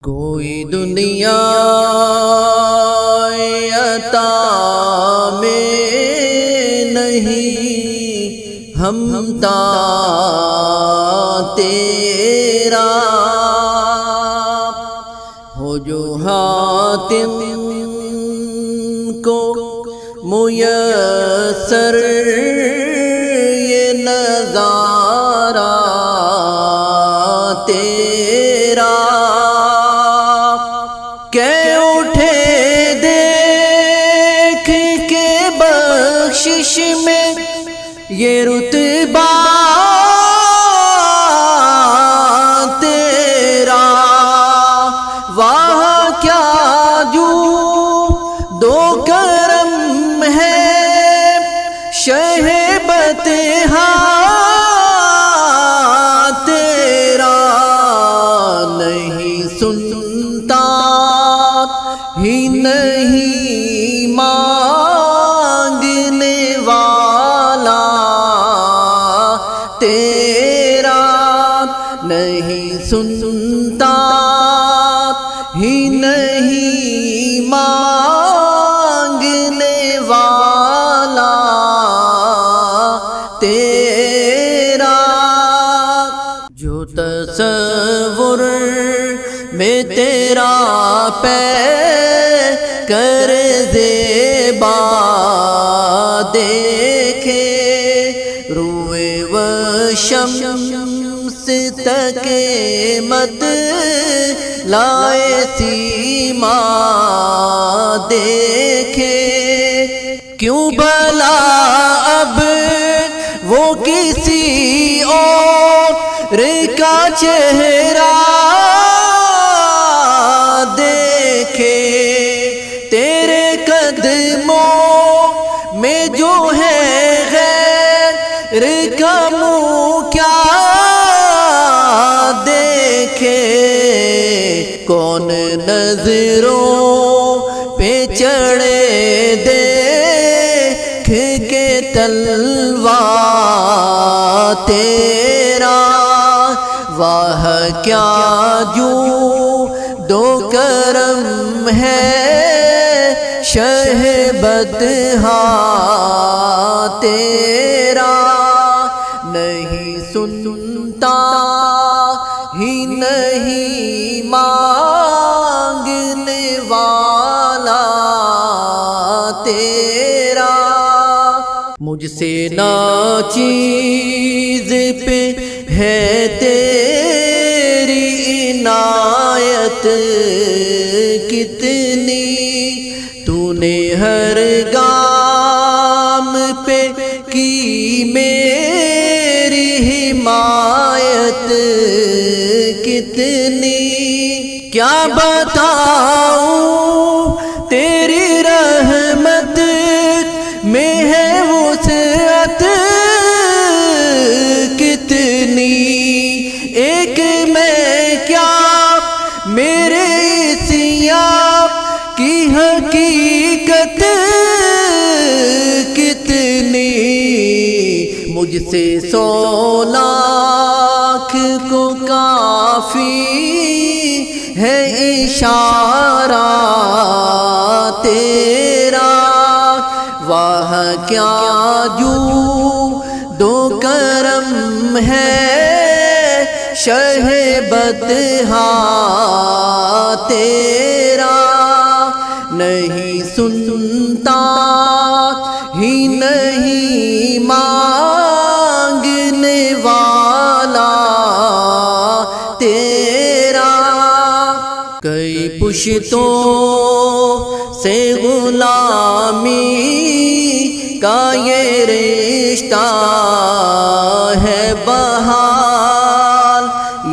کوئی دنیا عطا میں نہیں ہمتا تیرا، ہو جو حاتم کو میسر یہ نظارہ تیرا، کہ اٹھے دیکھ کے بخشش میں یہ رتبہ تیرا، واہ کیا جو دو کرم ہے شہ بطحا تیرا، نہیں سنتا ہی نہیں مانگنے والا تیرا، نہیں سنتا ہی نہیں مانگنے والا تیرا، جو تصور میں تیرا پہ کر زیبا دیکھے، روئے و شمس تک مت لائے سیما دیکھے، کیوں بھلا اب وہ کسی اور کا چہرہ دیکھے، تیرے قدموں میں جو ہے غیر کا منہ کیا دیکھے، کون نظروں پہ چڑھے دیکھ کے تلوار تیرا، واہ کیا جو دو کرم ہے شہ بطحا تیرا، نہیں سنتا ہی نہیں مانگنے والا تیرا، مجھ سے ناچیز پہ ہے تیری عنایت کتنی، تو نے ہر گام پہ کی میری حمایت کتنی، کیا بتاؤں تیری رحمت میں ہے وسعت کتنی، ایک میں کیا میرے اس یاب کی حقیقت کتنی، مجھ سے 100 لاکھ کو کافی ہے اشارہ تیرا، واہ کیا جو دو کرم ہے شہ بطحا تیرا، نہیں سنتا ہی نہیں مانگنے والا تیرا، کئی پشتوں سے غلامی کا یہ رشتہ ہے بحال،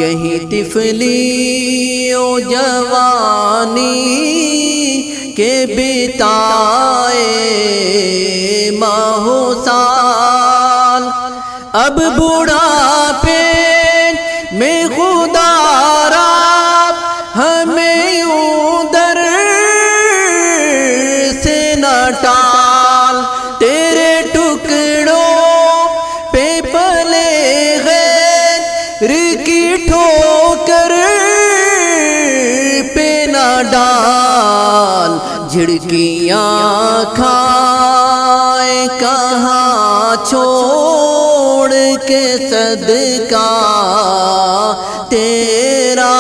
یہی طفلی و جوانی کے بتائے ماہ و سال، اب بڑھاپے میں خدا را ہمیں یوں در سے نہ ٹال، تیرے ٹکڑوں پہ پلے غیر کی ٹھوکر ڈال جھڑکیاں کھائے کہاں چھوڑ کے صدقہ تیرا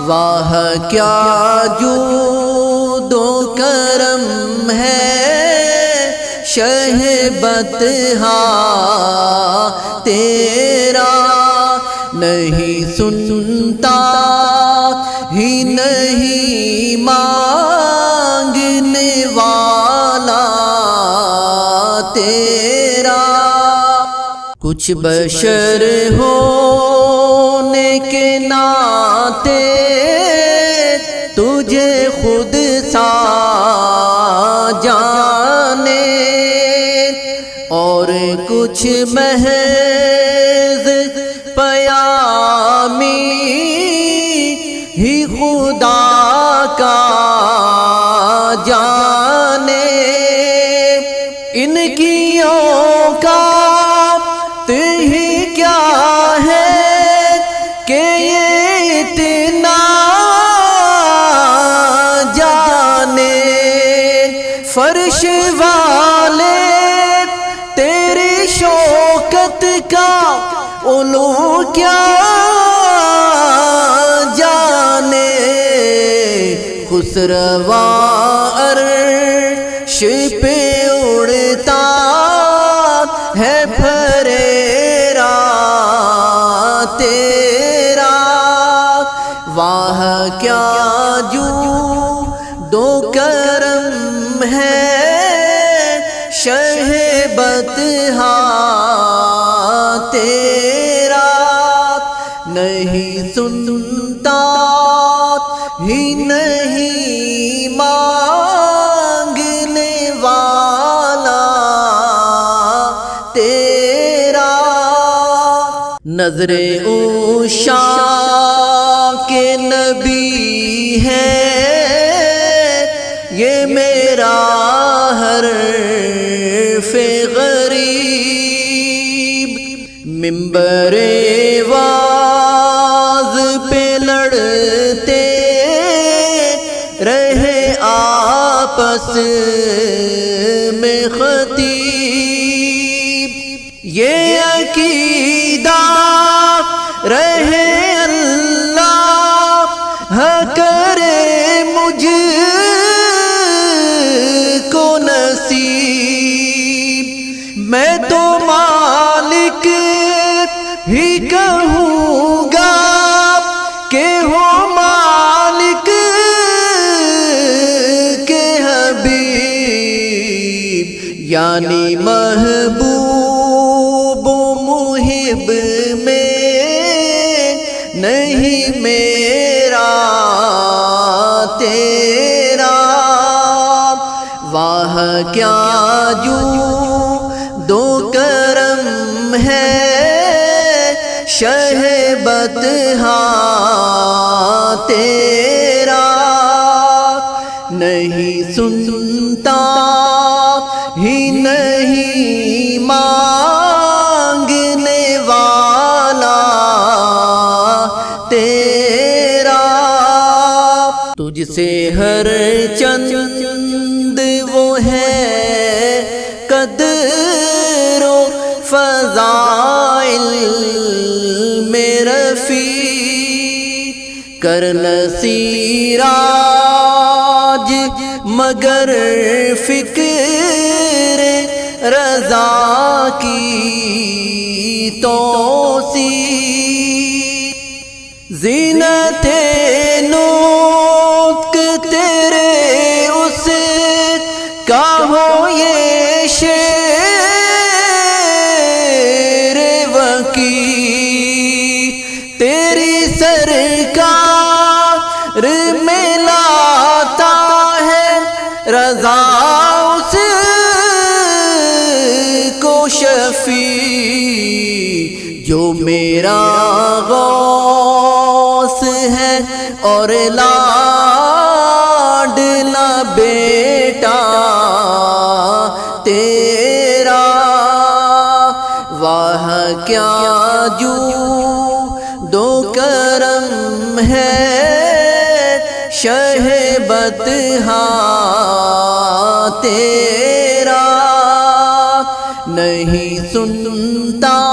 واہ کیا جود و کرم ہے شہ بطحا تیرا نہیں سنتا ہی نہیں مانگنے والا تیرا کچھ بشر ہونے کے ناطے تجھے خود سا جانے اور کچھ محض پیامی ہی خدا کا جانے ان کی اوقات ہی کیا ہے کہ یہ اتنا جانے فرش والے تیری شوکت کا علو کیا جانے خسروا عرش پہ اڑتا ہے پھریرا تیرا واہ کیا جود و کرم ہے شہ بطحا تیرا نہیں سنتا ہی نہیں مانگنے والا تیرا نظر عشاق کے نبی ہے یہ میرا حرف غریب منبر واز پہ لڑتے رہے آپس میں خطیب یہ عقیدہ رہے اللہ کرے مجھ کو نصیب میں تو مالک ہی کہوں گا کہ ہو مالک کے حبیب یعنی محبوب و محب میں نہیں میرا تیرا واہ کیا جود و کرم ہے شہ بطحا تیرا نہیں سنتا ہی نہیں مانگنے والا تیرا تجھ سے ہر چند وہ ہے قدر و فضائل میں رفیع کر نصیراج مگر فکر رضا کی توسیع زینت نطق تیرے اس کا ہو یہ شعر وکی تیری سرکار میں لاتا ہے رضا اس کو شفیع جو میرا غوث ہے اور لاڈلا بیٹا تیرا واہ کیا جود و کرم ہے شہ بطحا تیرا نہیں سنتا